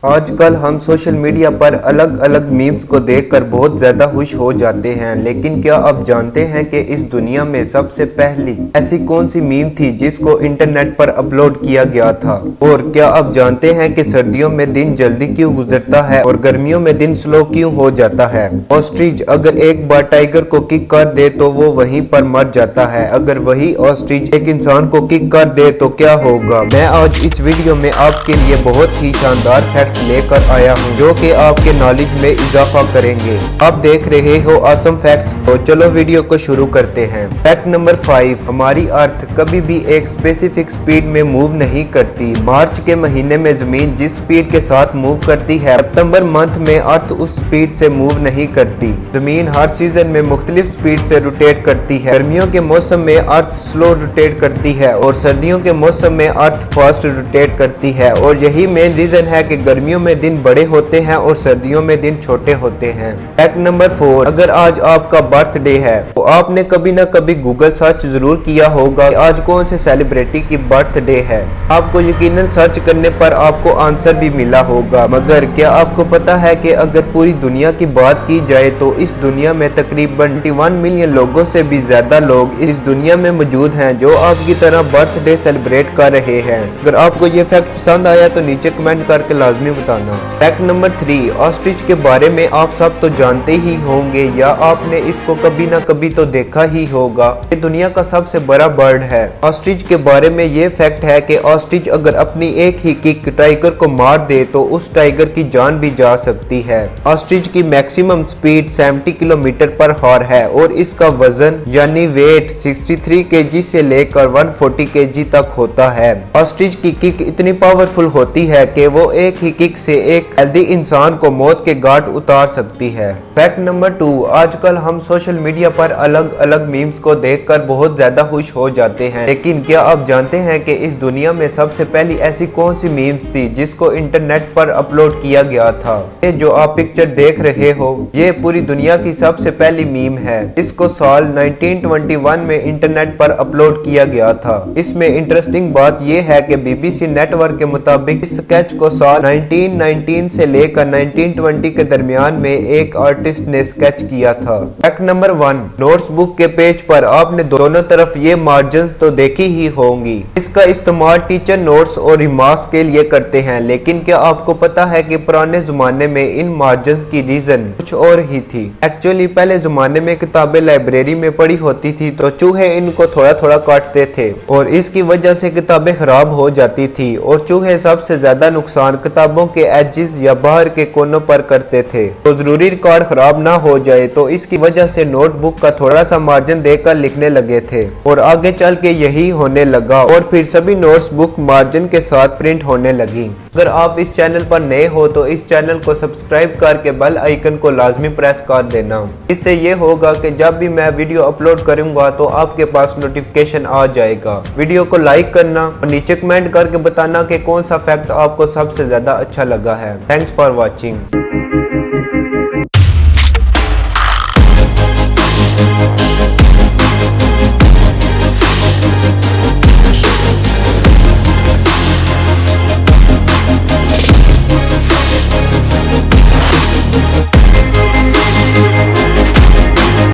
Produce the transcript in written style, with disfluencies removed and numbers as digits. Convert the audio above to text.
आजकल हम social media पर अलग अलग मीम्स को देखकर बहुत ज्यादा खुश हो जाते हैं, लेकिन क्या आप जानते हैं कि इस दुनिया में सबसे पहली ऐसी कौन सी मीम थी जिसको इंटरनेट पर अपलोड किया गया था? और क्या आप जानते हैं कि सर्दियों में दिन जल्दी क्यों गुजरता है और गर्मियों में दिन स्लो क्यों हो जाता है? ऑस्ट्रिच अगर एक बार टाइगर को किक कर दे तो वो वहीं पर मर जाता है। अगर वही ऑस्ट्रिच एक इंसान को किक कर दे तो क्या होगा? मैं आज इस वीडियो में आपके लिए बहुत ही शानदार फैक्ट लेकर आया हूं जो कि आपके नॉलेज में इजाफा करेंगे। आप देख रहे हो ऑसम फैक्ट्स, तो चलो वीडियो को शुरू करते हैं। फैक्ट नंबर 5, हमारी अर्थ कभी भी एक स्पेसिफिक स्पीड में मूव नहीं करती। मार्च के महीने में जमीन जिस स्पीड के साथ मूव करती है, सितंबर मंथ में अर्थ उस स्पीड से मूव नहीं करती। जमीन हर सीजन में मुख्तलिफ स्पीड से रोटेट करती है। गर्मियों के मौसम में अर्थ स्लो रोटेट करती है और सर्दियों के मौसम में अर्थ फास्ट रोटेट करती है, और यही मेन रीजन है कि गर्मियों में दिन बड़े होते हैं और सर्दियों में दिन छोटे होते हैं। फैक्ट नंबर 4, अगर आज आपका बर्थडे है तो आपने कभी ना कभी गूगल सर्च जरूर किया होगा कि आज कौन से सेलिब्रिटी की बर्थडे है। आपको यकीनन सर्च करने पर आपको आंसर भी मिला होगा, मगर क्या आपको पता है कि अगर पूरी दुनिया की बात की जाए तो इस दुनिया में तकरीबन 21 मिलियन लोगों से भी ज्यादा लोग इस दुनिया में मौजूद हैं जो आपकी तरह बर्थडे सेलिब्रेट कर रहे हैं। अगर आपको ये फैक्ट पसंद आया तो नीचे कमेंट करके लाजमी बताना। फैक्ट नंबर 3, ऑस्ट्रिच के बारे में आप सब तो जानते ही होंगे या आपने इसको कभी ना कभी तो देखा ही होगा। ये दुनिया का सबसे बड़ा बर्ड है। ऑस्ट्रिच के बारे में ये फैक्ट है कि ऑस्ट्रिच अगर अपनी एक ही किक टाइगर को मार दे तो उस टाइगर की जान भी जा सकती है। ऑस्ट्रिच की मैक्सिमम स्पीड 70 किलोमीटर पर हॉर है और इसका वजन यानी वेट 63 केजी से लेकर 140 केजी तक होता है। ऑस्ट्रिच की किक इतनी पावरफुल होती है कि वो एक ही किक से एक हेल्दी इंसान को मौत के घाट उतार सकती है। फैक्ट नंबर 2, आजकल हम सोशल मीडिया पर अलग अलग मीम्स को देखकर बहुत ज्यादा खुश हो जाते हैं, लेकिन क्या आप जानते हैं कि इस दुनिया में सबसे पहली ऐसी कौन सी मीम्स थी जिसको इंटरनेट पर अपलोड किया गया था? ये जो आप पिक्चर देख रहे हो ये पूरी दुनिया की सबसे पहली मीम है, जिसको साल 1921 में इंटरनेट पर अपलोड किया गया था। इसमें इंटरेस्टिंग बात यह है कि BBC नेटवर्क के मुताबिक इस स्केच को साल 1919 से लेकर 1920 के दरमियान में एक आर्टिस्ट ने स्केच किया था। फैक्ट नंबर 1, नोट्स बुक के पेज पर आपने दोनों तरफ ये मार्जिन्स तो देखी ही होंगी। इसका इस्तेमाल टीचर नोट्स और रिमार्क्स के लिए करते हैं, लेकिन क्या आपको पता है कि पुराने जमाने में इन मार्जिन्स की रीजन कुछ और ही थी। एक्चुअली पहले जमाने में किताबें लाइब्रेरी में पड़ी होती थी तो चूहे इनको थोड़ा थोड़ा काटते थे और इसकी वजह से किताबें खराब हो जाती थी, और चूहे सबसे ज्यादा नुकसान किताबों के एजेस या बाहर के कोनों पर करते थे। तो जरूरी रिकॉर्ड खराब ना हो जाए तो इसकी वजह से नोटबुक का थोड़ा सा मार्जिन देकर लिखने लगे थे, और आगे चल के यही होने लगा और फिर सभी नोट्स बुक मार्जिन के साथ प्रिंट होने लगी। अगर आप इस चैनल पर नए हो तो इस चैनल को सब्सक्राइब करके बेल आइकन को लाजमी प्रेस कर देना। इससे ये होगा कि जब भी मैं वीडियो अपलोड करूंगा तो आपके पास नोटिफिकेशन आ जाएगा। वीडियो को लाइक करना और नीचे कमेंट करके बताना कि कौन सा फैक्ट आपको सबसे ज्यादा अच्छा लगा है। Thanks for watching.